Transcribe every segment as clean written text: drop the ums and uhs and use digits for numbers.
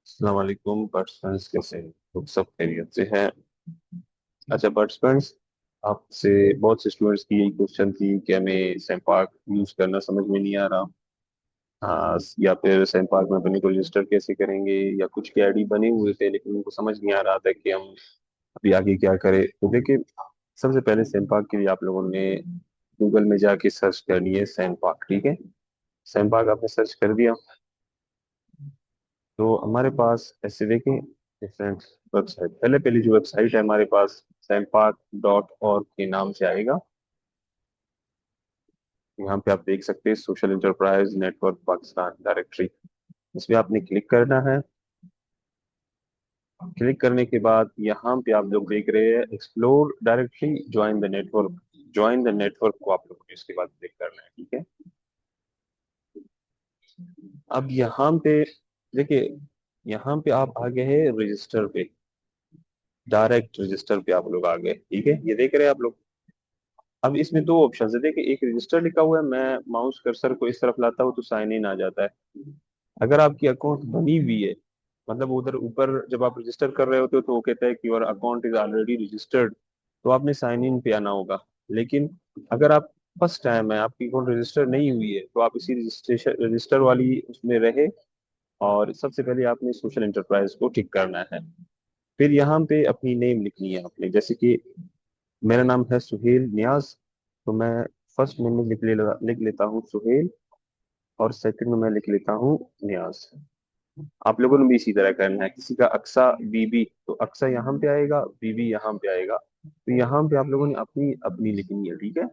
अस्सलाम वालेकुम पार्टिसिपेंट्स, कैसे हैं? तो सब खैरियत से हैं। अच्छा पार्टिसिपेंट्स, आपसे बहुत से स्टूडेंट्स की यही क्वेश्चन थी कि हमें सैम पार्क यूज करना समझ में नहीं आ रहा। या फिर सैम पार्क में अपने को रजिस्टर कैसे करेंगे, या कुछ के आईडी बने हुए थे लेकिन उनको समझ नहीं आ रहा था कि हम अभी आगे क्या करें। तो देखिए, सबसे पहले सैम पार्क के लिए आप लोगों ने गूगल में जाके सर्च करनी है सैम पार्क। ठीक है, सैम पार्क आपने सर्च कर दिया तो हमारे पास ऐसे देखें डिफरेंट वेबसाइट। पहले पहली जो वेबसाइट है हमारे पास sampark.org के नाम से आएगा। यहाँ पे आप देख सकते हैं social enterprise network Pakistan directory. इसमें आपने क्लिक करना है। क्लिक करने के बाद यहाँ पे आप लोग देख रहे हैं explore directory, join the network. Join the network को आप लोगों को इसके बाद क्लिक करना है। ठीक है, अब यहाँ पे देखिए, यहाँ पे आप आ गए हैं रजिस्टर पे। डायरेक्ट रजिस्टर पे आप लोग आ गए। ठीक है, ये देख रहे हैं आप लोग। अब इसमें दो ऑप्शन है, देखिए एक रजिस्टर लिखा हुआ है, मैं माउस कर्सर को इस तरफ लाता हूँ तो साइन इन आ जाता है। अगर आपकी अकाउंट बनी हुई है, मतलब उधर ऊपर जब आप रजिस्टर कर रहे होते हो तो वो कहता है कि your account is already registered, तो आपने साइन इन पे आना होगा। लेकिन अगर आप फर्स्ट टाइम है, आपकी अकाउंट रजिस्टर नहीं हुई है, तो आप इसी रजिस्ट्रेशन रजिस्टर वाली उसमें रहे और सबसे पहले आपने सोशल इंटरप्राइज को टिक करना है। फिर यहाँ पे अपनी नेम लिखनी है आपने, जैसे कि मेरा नाम है सुहेल नियाज, तो मैं फर्स्ट नेम में लिख लेता हूँ सुहेल, और सेकंड में मैं लिख लेता हूँ नियाज। आप लोगों ने भी इसी तरह करना है। किसी का अक्सा बीबी, तो अक्सा यहाँ पे आएगा, बीबी यहाँ पे आएगा, तो यहाँ पे आप लोगों ने अपनी अपनी लिखनी है। ठीक है,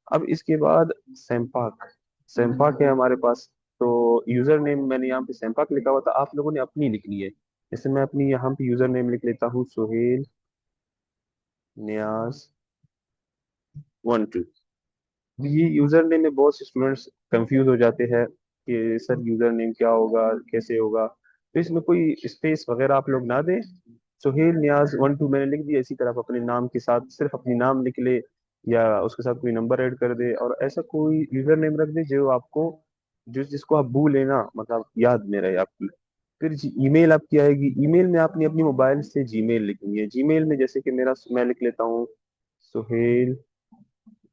अब इसके बाद सैम्पाक। सैम्पाक है हमारे पास, तो यूजर नेम मैंने यहाँ पे सैम्पाक लिखा हुआ था, आप लोगों ने अपनी लिखनी है। जैसे मैं अपनी यहाँ पे यूजर नेम लिख लेता हूँ सुहेल नियाज 12। ये यूजर नेम में बहुत से स्टूडेंट्स कंफ्यूज हो जाते हैं कि सर यूजर नेम क्या होगा, कैसे होगा। तो इसमें कोई स्पेस वगैरह आप लोग ना दें। सुहेल नियाज 12 मैंने लिख दिया, इसी तरह आप अपने नाम के साथ सिर्फ अपनी नाम लिख ले, या उसके साथ कोई नंबर ऐड कर दे, और ऐसा कोई यूजर नेम रख दे जो आपको, जो जिसको आप भूले ना, मतलब याद में रहे आपकी। फिर ईमेल आपकी आएगी। ईमेल में आपने अपनी मोबाइल से जीमेल लिखनी है। जीमेल में जैसे कि मेरा, मैं लिख लेता हूँ सुहेल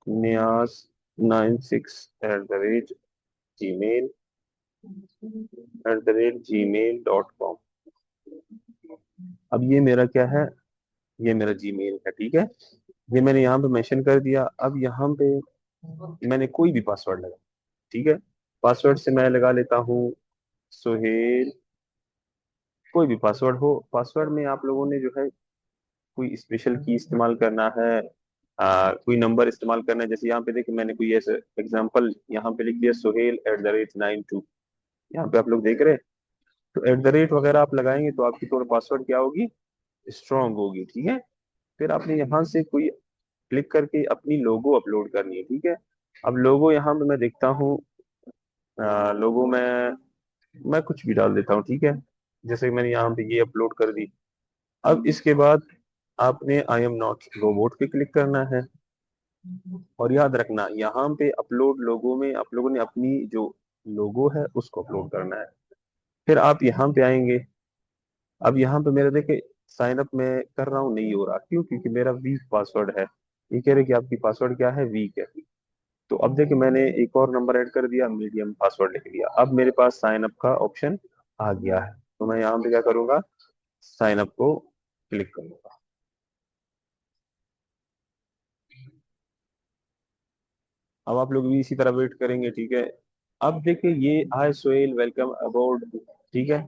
नियाज 96 @gmail @gmail.com। अब ये मेरा क्या है, ये मेरा जीमेल है। ठीक है, ये मैंने यहाँ पे मेंशन कर दिया। अब यहाँ पे मैंने कोई भी पासवर्ड लगा। ठीक है, पासवर्ड से मैं लगा लेता हूँ सुहेल, कोई भी पासवर्ड हो। पासवर्ड में आप लोगों ने जो है कोई स्पेशल की इस्तेमाल करना है, कोई नंबर इस्तेमाल करना है। जैसे यहाँ पे देखिए मैंने कोई ऐसे एग्जांपल यहाँ पे लिख दिया सुहेल @92। यहाँ पे आप लोग देख रहे हैं, तो @ वगैरह आप लगाएंगे तो आपकी थोड़ा पासवर्ड क्या होगी, स्ट्रांग होगी। ठीक है, फिर आपने यहाँ से कोई क्लिक करके अपनी लोगो अपलोड करनी है। ठीक है, अब लोगो यहाँ पे मैं देखता हूँ, लोगो में मैं कुछ भी डाल देता हूँ। ठीक है, जैसे मैंने यहाँ पे ये अपलोड कर दी। अब इसके बाद आपने आई एम नॉट रोबोट पे क्लिक करना है, और याद रखना यहाँ पे अपलोड लोगो में आप लोगों ने अपनी जो लोगो है उसको अपलोड करना है। फिर आप यहाँ पे आएंगे। अब यहाँ पे मेरा देखे साइन अप मैं कर रहा हूँ, नहीं हो रहा, क्यों? क्योंकि मेरा वीक पासवर्ड है। ये कह रहे कि आपकी पासवर्ड क्या है, वीक है। तो अब देखिए मैंने एक और नंबर ऐड कर दिया, मीडियम पासवर्ड लिख दिया। अब मेरे पास साइन अप का ऑप्शन आ गया है, तो मैं यहाँ पे क्या करूंगा, साइन अप को क्लिक करूंगा। अब आप लोग भी इसी तरह वेट करेंगे। ठीक है, अब देखिए ये हाय सोहेल वेलकम अबाउट। ठीक है,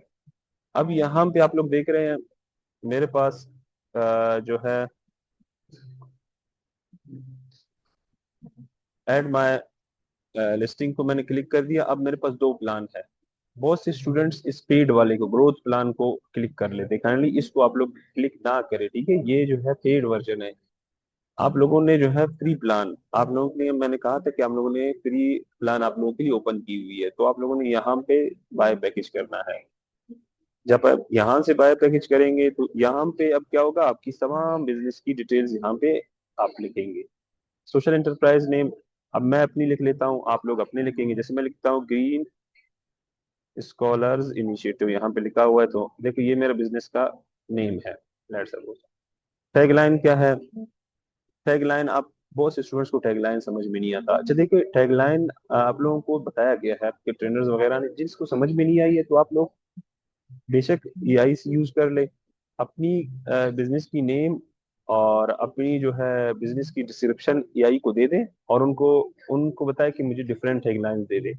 अब यहाँ पे आप लोग देख रहे हैं मेरे पास जो है ऐड माय लिस्टिंग को मैंने क्लिक कर दिया। अब मेरे पास दो प्लान है। बहुत से स्टूडेंट्स इस पेड वाले को, ग्रोथ प्लान को क्लिक कर लेते हैं, काइंडली इसको आप लोग क्लिक ना करें। ठीक है, ये जो है पेड वर्जन है। आप लोगों ने जो है फ्री प्लान, आप लोगों ने, मैंने कहा था कि आप लोगों ने फ्री प्लान आप लोगों के लिए ओपन की हुई है, तो आप लोगों ने यहाँ पे बाय पैकेज करना है। जब आप यहाँ से बाय पैकेज करेंगे तो यहाँ पे अब क्या होगा, आपकी तमाम बिजनेस की डिटेल्स यहाँ पे आप लिखेंगे। सोशल एंटरप्राइज नेम अब मैं अपनी लिख लेता हूँ, आप लोग अपने लिखेंगे। जैसे मैं लिखता हूँ ग्रीन स्कॉलर्स इनिशिएटिव यहाँ पे लिखा हुआ है, तो देखो ये मेरा बिजनेस का नेम है, लेट्स सपोज। टैगलाइन क्या है? टैगलाइन आप, बहुत से स्टूडेंट्स को टैगलाइन समझ में नहीं आता। अच्छा देखिए, टैगलाइन आप लोगों को बताया गया है आपके ट्रेनर्स वगैरह ने, जिसको समझ में नहीं आई है तो आप लोग बेशक एआई से यूज कर ले, अपनी बिजनेस की नेम और अपनी जो है बिजनेस की डिस्क्रिप्शन एआई को दे दे, और उनको उनको बताए कि मुझे डिफरेंट टैगलाइन दे दे,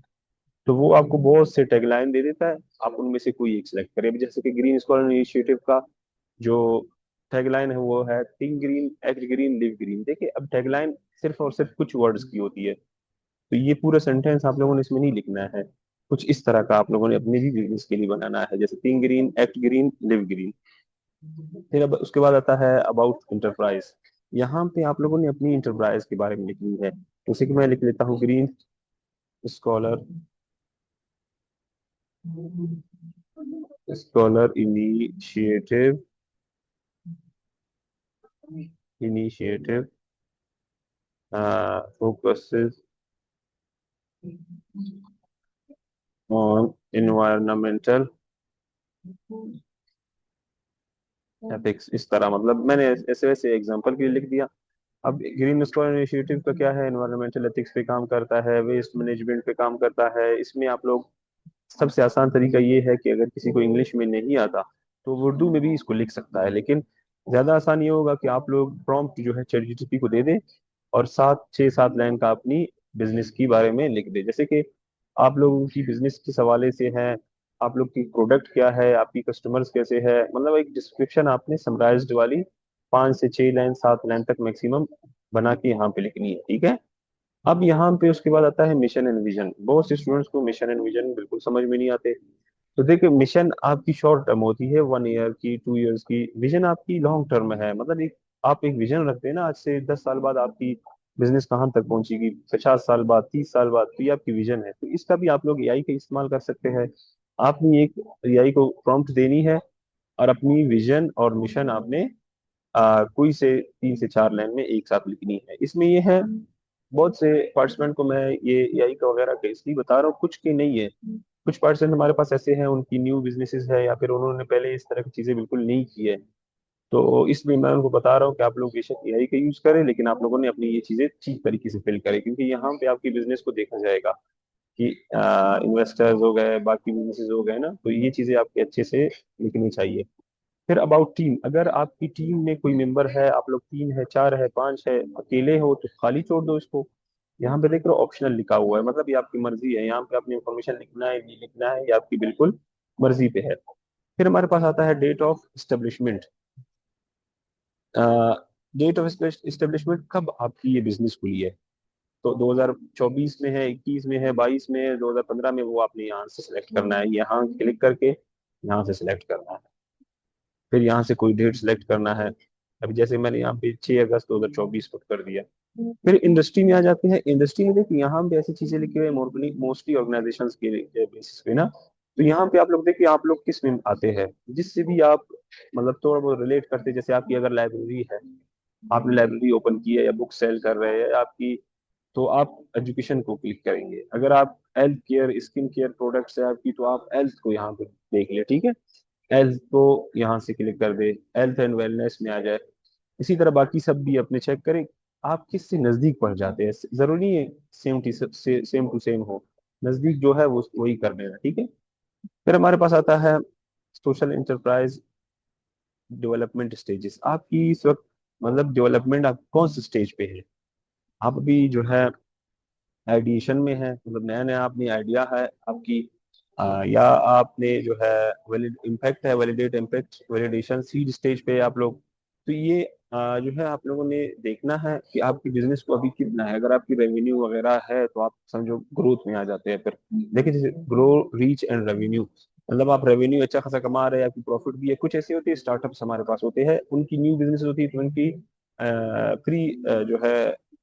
तो वो आपको बहुत से टैगलाइन दे देता है। आप उनमें से कोई एक सिलेक्ट करें। अभी जैसे कि ग्रीन स्कॉलर इनिशिएटिव का जो टैगलाइन है वो है think green, act green, live green. देखिए अब टैगलाइन सिर्फ और सिर्फ कुछ वर्ड्स की होती है, तो ये पूरा सेंटेंस आप लोगों ने इसमें नहीं लिखना है। कुछ इस तरह का आप लोगों ने अपने भी बिजनेस के लिए बनाना है, जैसे think green, act green, live green. फिर अब उसके बाद आता है अबाउट इंटरप्राइज। यहाँ पे आप लोगों ने अपनी इंटरप्राइज के बारे में लिखनी है, जैसे कि मैं लिख लेता हूँ green scholar, scholar initiative, initiative focuses on environmental ethics. इस तरह मतलब मैंने ऐसे वैसे एग्जांपल के लिए लिख दिया। अब ग्रीन स्कॉलर इनिशिएटिव का क्या है, एनवायरमेंटल एथिक्स पे काम करता है, वेस्ट मैनेजमेंट पे काम करता है। इसमें आप लोग, सबसे आसान तरीका ये है कि अगर किसी को इंग्लिश में नहीं आता तो वो उर्दू में भी इसको लिख सकता है, लेकिन ज्यादा आसान ये होगा कि आप लोग प्रॉम्प्ट जो है चैट जीपीटी को दे दें और 7 6 7 लाइन का अपनी बिजनेस के बारे में लिख दे। जैसे कि आप लोगों की बिजनेस किस हवाले से है, आप लोग की प्रोडक्ट क्या है, आपकी कस्टमर्स कैसे है, मतलब एक डिस्क्रिप्शन आपने समराइज्ड वाली 5 से 6 लाइन 7 लाइन तक मैक्सिमम बना के यहाँ पे लिखनी है, ठीक है। अब यहाँ पे उसके बाद आता है मिशन एंड विजन। बहुत से स्टूडेंट्स को मिशन एंड विजन बिल्कुल समझ में नहीं आते। तो देखिए, मिशन आपकी शॉर्ट टर्म होती है, 1 ईयर की, 2 ईयर्स की। विजन आपकी लॉन्ग टर्म है, मतलब एक आप एक विजन रखते हैं ना, आज से 10 साल बाद आपकी बिजनेस कहाँ तक पहुंचेगी, 50 साल बाद, 30 साल बाद, तो ये आपकी विजन है। तो इसका भी आप लोग एआई का इस्तेमाल कर सकते हैं। आपने एक एआई को प्रॉम्प्ट देनी है और अपनी विजन और मिशन आपने कोई से 3 से 4 लाइन में एक साथ लिखनी है। इसमें ये है, बहुत से पार्टिसिपेंट को मैं ये एआई का वगैरह का इसलिए बता रहा हूँ, कुछ के नहीं है। कुछ पार्टिसिपेंट हमारे पास ऐसे हैं, उनकी न्यू बिजनेसेस है या फिर उन्होंने पहले इस तरह की चीजें बिल्कुल नहीं की है, तो इसलिए मैं उनको बता रहा हूँ कि आप लोग बेशक एआई का यूज करें, लेकिन आप लोगों ने अपनी ये चीजें ठीक तरीके से फिल करें, क्योंकि यहाँ पे आपकी बिजनेस को देखा जाएगा कि इन्वेस्टर्स हो गए, बाकी बिजनेसेस हो गए ना, तो ये चीजें आपके अच्छे से लिखनी चाहिए। फिर अबाउट टीम, अगर आपकी टीम में कोई मेंबर है, आप लोग 3 है, 4 है, 5 है, अकेले हो तो खाली छोड़ दो इसको। यहाँ पे देख रहे हो ऑप्शनल लिखा हुआ है, मतलब ये आपकी मर्जी है, यहाँ पे अपनी इंफॉर्मेशन लिखना है नहीं लिखना है, ये आपकी बिल्कुल मर्जी पे है। फिर हमारे पास आता है date of establishment. Date of establishment, कब आपकी ये बिजनेस खुली है, तो 2024 में है, 21 में है, 22 में है, 2015 में, वो आपने यहाँ से सिलेक्ट करना है, यहाँ क्लिक करके यहाँ से सिलेक्ट करना है। फिर यहाँ से कोई डेट सिलेक्ट करना है। अभी जैसे मैंने यहाँ पे 6 अगस्त 2024 पुट कर दिया। फिर इंडस्ट्री में आ जाते हैं। इंडस्ट्री में देखिए, यहाँ पे ऐसी चीजें लिखी हुई है मोस्टली ऑर्गेनाइजेशंस के बेसिस पे ना, तो यहाँ पे आप लोग देखिए आप लोग किस में आते हैं, जिससे भी आप मतलब थोड़ा बहुत रिलेट करते हैं। जैसे आपकी अगर लाइब्रेरी है, आपने लाइब्रेरी ओपन की है या बुक सेल कर रहे हैं आपकी, तो आप एजुकेशन को क्लिक करेंगे। अगर आप health care, skin care products है आपकी, तो आप हेल्थ को यहाँ पे देख ले, ठीक है। हेल्थ को यहाँ से क्लिक कर दे, हेल्थ एंड वेलनेस में आ जाए। इसी तरह बाकी सब भी अपने चेक करें, आप किससे नजदीक पड़ जाते हैं। जरूरी है सेम टू सेम हो, नजदीक जो है वो वही कर लेना, ठीक है। फिर हमारे पास आता है सोशल इंटरप्राइज डेवलपमेंट स्टेजेस। आपकी इस वक्त मतलब डेवलपमेंट आप कौन से स्टेज पे है, आप अभी जो है आइडिएशन में है, मतलब नया नया आपने आइडिया है आपकी, या आपने जो है वैलिड इम्पैक्ट है, validate impact validation seed stage पे आप लोग। तो ये जो है आप लोगों ने देखना है कि आपकी बिजनेस को अभी कितना है। अगर आपकी रेवेन्यू वगैरह है तो आप समझो ग्रोथ में आ जाते हैं। फिर देखिए, जैसे ग्रो, रीच एंड रेवेन्यू, मतलब आप रेवेन्यू अच्छा खासा कमा रहे हैं, आपकी प्रॉफिट भी है। कुछ ऐसे होते हैं स्टार्टअप्स हमारे पास होते हैं, उनकी न्यू बिजनेस होती है, तो उनकी प्री जो है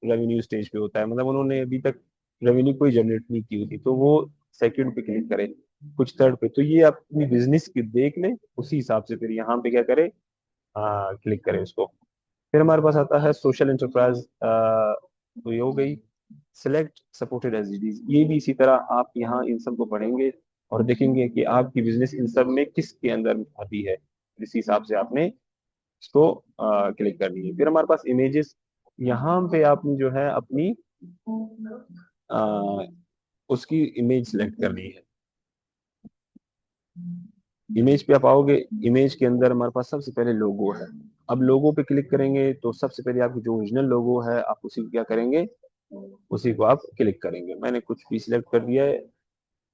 रेवेन्यू स्टेज पे होता है, मतलब उन्होंने अभी तक रेवेन्यू कोई जनरेट नहीं की होती, तो वो सेकंड पे क्लिक करें, कुछ थर्ड पे। तो ये आप अपनी बिजनेस की देख लें, उसी हिसाब से फिर यहाँ पे क्या करें, क्लिक करें उसको। फिर हमारे पास आता है सोशल एंटरप्राइज, तो ये हो गई। सिलेक्ट सपोर्टेड एसडीजीज, ये भी इसी तरह आप यहाँ इन सबको पढ़ेंगे। और देखेंगे कि आपकी बिजनेस इन सब में किसके अंदर आती है, इस हिसाब से आपने इसको क्लिक करनी है। फिर हमारे पास इमेजेस, यहाँ पे आपने जो है अपनी अ, उसकी इमेज सेलेक्ट करनी है। इमेज पे आप आओगे, इमेज के अंदर हमारे पास सबसे पहले लोगो है। अब लोगो पे क्लिक करेंगे तो सबसे पहले आपकी जो ओरिजिनल लोगो है आप उसी को क्या करेंगे, उसी को आप क्लिक करेंगे। मैंने कुछ भी सिलेक्ट कर दिया है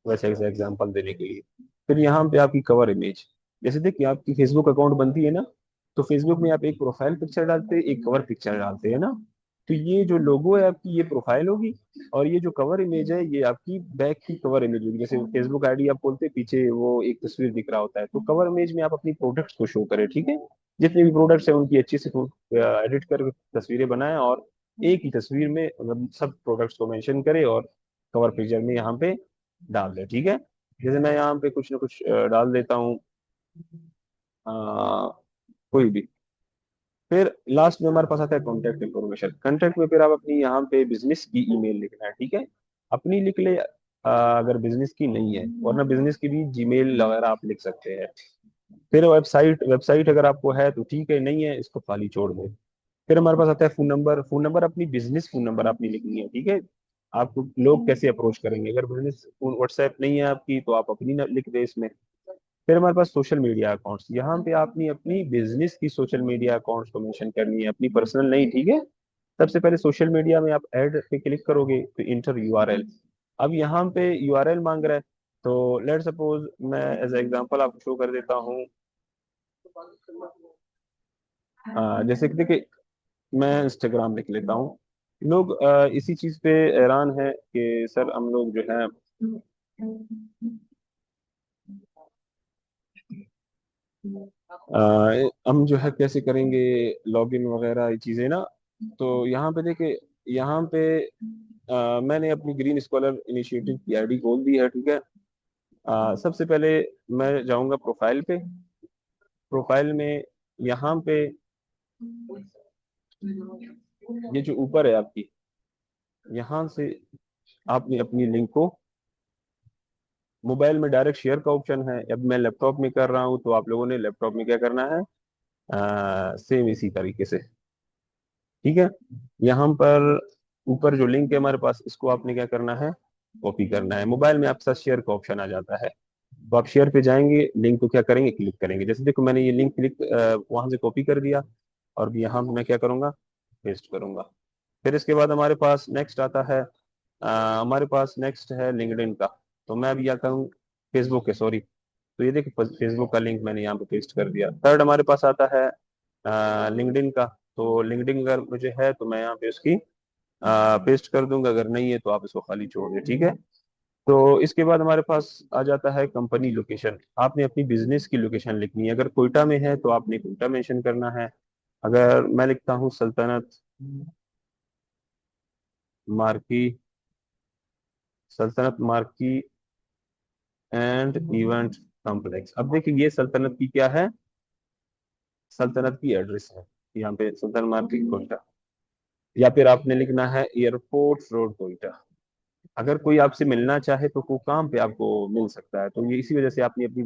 वैसे ऐसे एग्जांपल देने के लिए। फिर यहाँ पे आपकी कवर इमेज, जैसे देखिए आपकी फेसबुक अकाउंट बनती है ना, तो फेसबुक में आप एक प्रोफाइल पिक्चर डालते हैं, एक कवर पिक्चर डालते हैं ना। तो ये जो लोगो है आपकी ये प्रोफाइल होगी, और ये जो कवर इमेज है ये आपकी बैक की कवर इमेज होगी। जैसे फेसबुक आईडी आप खोलते हैं, पीछे वो एक तस्वीर दिख रहा होता है, तो कवर इमेज में आप अपनी प्रोडक्ट्स को शो करें, ठीक है। जितने भी प्रोडक्ट्स हैं उनकी अच्छी से एडिट कर तस्वीरें बनाएं, और एक ही तस्वीर में मतलब सब प्रोडक्ट्स को मेंशन करें और कवर पिक्चर में यहाँ पे डाल दे, ठीक है। जैसे मैं यहाँ पे कुछ ना कुछ डाल देता हूँ, कोई भी। फिर लास्ट में हमारे पास आता है कॉन्टैक्ट इन्फॉर्मेशन। कॉन्टैक्ट में फिर आप अपनी यहाँ पे बिजनेस की ईमेल लिखना है, ठीक है। अपनी लिख ले अगर बिजनेस की नहीं है, वरना बिजनेस की भी जीमेल वगैरह आप लिख सकते हैं। फिर वेबसाइट, वेबसाइट अगर आपको है तो ठीक है, नहीं है इसको खाली छोड़ दे। फिर हमारे पास आता है फोन नंबर। फोन नंबर अपनी बिजनेस फोन नंबर आपने लिखनी है, ठीक है। आपको लोग कैसे अप्रोच करेंगे, अगर बिजनेस व्हाट्सएप नहीं है आपकी तो आप अपनी लिख दे इसमें। फिर हमारे पास सोशल मीडिया अकाउंट्स, यहाँ पे आपने अपनी बिजनेस की सोशल मीडिया अकाउंट्स को मेंशन करनी है, अपनी पर्सनल नहीं, ठीक है। सबसे पहले सोशल मीडिया में आप ऐड पे क्लिक करोगे तो इंटर यूआरएल। अब यहाँ पे यूआरएल मांग रहा है, तो लेट सपोज मैं एज एग्जांपल आपको शो कर देता हूँ। जैसे कि देखिए मैं इंस्टाग्राम लिख लेता हूँ। लोग इसी चीज पे हैरान है कि सर हम लोग जो है हम जो है कैसे करेंगे लॉगिन वगैरह ये चीजें ना। तो यहाँ पे देखिए, यहाँ पे मैंने अपनी ग्रीन स्कॉलर इनिशिएटिव की आईडी खोल दी है, ठीक है। सबसे पहले मैं जाऊंगा प्रोफाइल पे। प्रोफाइल में यहाँ पे ये जो ऊपर है आपकी, यहाँ से आपने अपनी लिंक को मोबाइल में डायरेक्ट शेयर का ऑप्शन है। अब मैं लैपटॉप में कर रहा हूँ तो आप लोगों ने लैपटॉप में क्या करना है, सेम इसी तरीके से, ठीक है। यहाँ पर ऊपर जो लिंक है हमारे पास, इसको आपने क्या करना है, कॉपी करना है। मोबाइल में आपके साथ शेयर का ऑप्शन आ जाता है, तो आप शेयर पे जाएंगे, लिंक को क्या करेंगे, क्लिक करेंगे। जैसे देखो मैंने ये लिंक क्लिक वहां से कॉपी कर दिया, और यहाँ मैं क्या करूंगा, पेस्ट करूंगा। फिर इसके बाद हमारे पास नेक्स्ट आता है, हमारे पास नेक्स्ट है लिंक्डइन का। तो मैं अभी आता हूँ फेसबुक के, सॉरी। तो ये देखिए फेसबुक का लिंक मैंने यहाँ पे पेस्ट कर दिया। थर्ड हमारे पास आता है लिंक्डइन का। तो लिंक्डइन अगर मुझे है तो मैं यहाँ पे उसकी पेस्ट कर दूंगा, अगर नहीं है तो आप इसको खाली छोड़ दें, ठीक है। तो इसके बाद हमारे पास आ जाता है कंपनी लोकेशन। आपने अपनी बिजनेस की लोकेशन लिखनी है, अगर कोयटा में है तो आपने कोयटा मेंशन करना है। अगर मैं लिखता हूँ सल्तनत मार्की, सल्तनत मार्की एंड इवेंट कॉम्प्लेक्स। अब देखिए ये सल्तनत की क्या है, सल्तनत की एड्रेस है यहाँ पे, सल्तनत मार्केट कोयटा। या फिर आपने लिखना है एयरपोर्ट रोड कोयटा। अगर कोई आपसे मिलना चाहे तो वो कहाँ पे आपको मिल सकता है, तो ये इसी वजह से आपने अपनी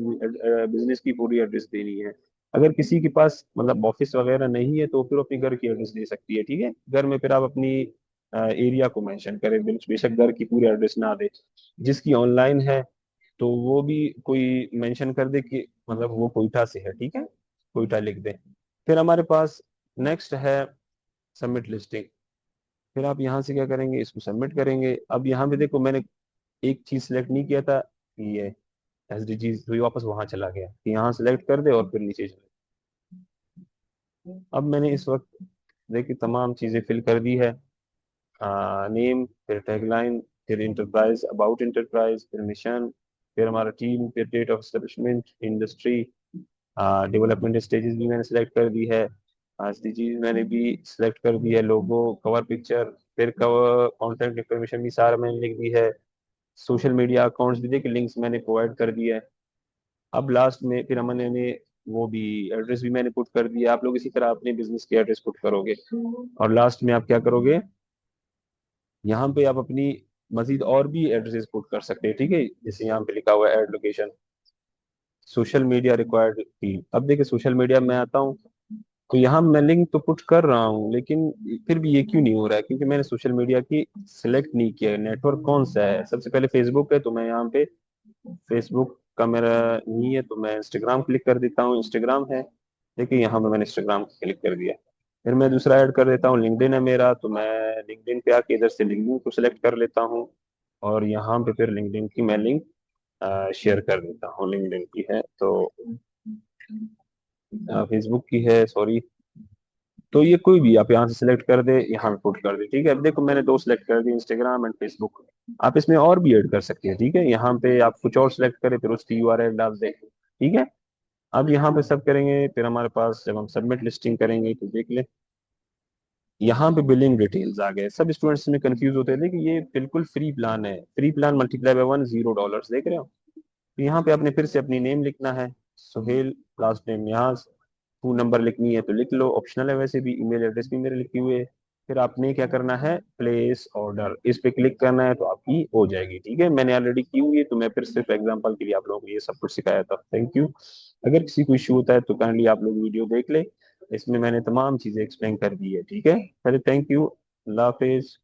बिजनेस की पूरी एड्रेस देनी है। अगर किसी के पास मतलब ऑफिस वगैरह नहीं है तो फिर अपने घर की एड्रेस दे सकती है, ठीक है। घर में फिर आप अपनी एरिया को मेंशन करें, बेशक घर की पूरी एड्रेस ना दे। जिसकी ऑनलाइन है तो वो भी कोई मेंशन कर दे कि मतलब वो कोयटा से है, ठीक है, कोयटा लिख दे। फिर हमारे पास नेक्स्ट है सबमिट लिस्टिंग। फिर आप यहाँ से क्या करेंगे, इसको सबमिट करेंगे। अब यहाँ पे देखो मैंने एक चीज सेलेक्ट नहीं किया था, ये एसडीजीज, तो ये वापस वहां चला गया कि यहाँ सेलेक्ट कर दे और फिर नीचे चले। अब मैंने इस वक्त देखिए तमाम चीजें फिल कर दी है, नेम, फिर टैगलाइन, फिर इंटरप्राइज, अबाउट इंटरप्राइज, फिर मिशन, फिर हमारा टीम, फिर date of establishment, industry, development stages भी मैंने सेलेक्ट कर दी है, एसडीजीज मैंने भी सिलेक्ट कर दी है, लोगो, कवर पिक्चर, फिर कवर कॉन्टेंट इन्फॉर्मेशन भी सारा मैंने लिख दी है। सोशल मीडिया अकाउंट्स भी देखिए लिंक्स मैंने प्रोवाइड कर दिया है। अब लास्ट में फिर हमने ने वो भी एड्रेस भी मैंने पुट कर दिया। आप लोग इसी तरह अपने बिजनेस के एड्रेस पुट करोगे, और लास्ट में आप क्या करोगे, यहाँ पे आप अपनी मजीद और भी एड्रेसेस पुट कर सकते हैं, ठीक है। जैसे यहाँ पे लिखा हुआ है add location, social media required की। अब देखिए सोशल मीडिया में आता हूँ तो यहाँ मैं लिंक तो पुट कर रहा हूँ, लेकिन फिर भी ये क्यों नहीं हो रहा है? क्योंकि मैंने सोशल मीडिया की सिलेक्ट नहीं किया है। नेटवर्क कौन सा है? सबसे पहले फेसबुक है, तो मैं यहाँ पे फेसबुक का मेरा नहीं है, तो मैं इंस्टाग्राम क्लिक कर देता हूँ। इंस्टाग्राम है, देखिए यहाँ पे मैंने इंस्टाग्राम क्लिक कर दिया। फिर मैं दूसरा ऐड कर देता हूँ, लिंक्डइन है मेरा, तो मैं लिंक्डइन पे आके इधर से लिंक्डइन को सिलेक्ट कर लेता हूँ। और यहाँ पे फिर लिंक्डइन की मैं लिंक शेयर कर देता हूँ। लिंक्डइन की है तो फेसबुक की है, सॉरी। तो ये कोई भी आप यहाँ से सिलेक्ट कर दे, यहाँ पे पुट कर दे, ठीक है। अब देखो मैंने दो सिलेक्ट कर दिए, इंस्टाग्राम एंड फेसबुक। आप इसमें और भी ऐड कर सकते हैं, ठीक है। यहाँ पे आप कुछ और सिलेक्ट करें, फिर उसकी यूआरएल डाल दें, ठीक है। अब यहाँ पे सब करेंगे, फिर हमारे पास जब हम सबमिट लिस्टिंग करेंगे तो देख ले, यहाँ पे बिलिंग डिटेल्स आ गए। सब स्टूडेंट्स में कंफ्यूज होते थे कि ये बिल्कुल फ्री प्लान है, free plan multiply by one, $0, देख रहे हो। तो यहाँ पे आपने फिर से अपनी नेम लिखना है, सुहेल, लास्ट नेम यहाँ, फोन नंबर लिखनी है तो लिख लो, ऑप्शनल है वैसे भी। ईमेल एड्रेस भी मेरे लिखी हुई है। फिर आपने क्या करना है, प्लेस ऑर्डर, इस पे क्लिक करना है तो आपकी हो जाएगी, ठीक है। मैंने ऑलरेडी की हुई है, तो मैं फिर सिर्फ एग्जांपल के लिए आप लोगों को ये सब कुछ सिखाया था। Thank you. अगर किसी को इशू होता है तो काइंडली आप लोग वीडियो देख ले, इसमें मैंने तमाम चीजें एक्सप्लेन कर दी है, ठीक है। चलिए, थैंक यू, अल्लाह हाफिज।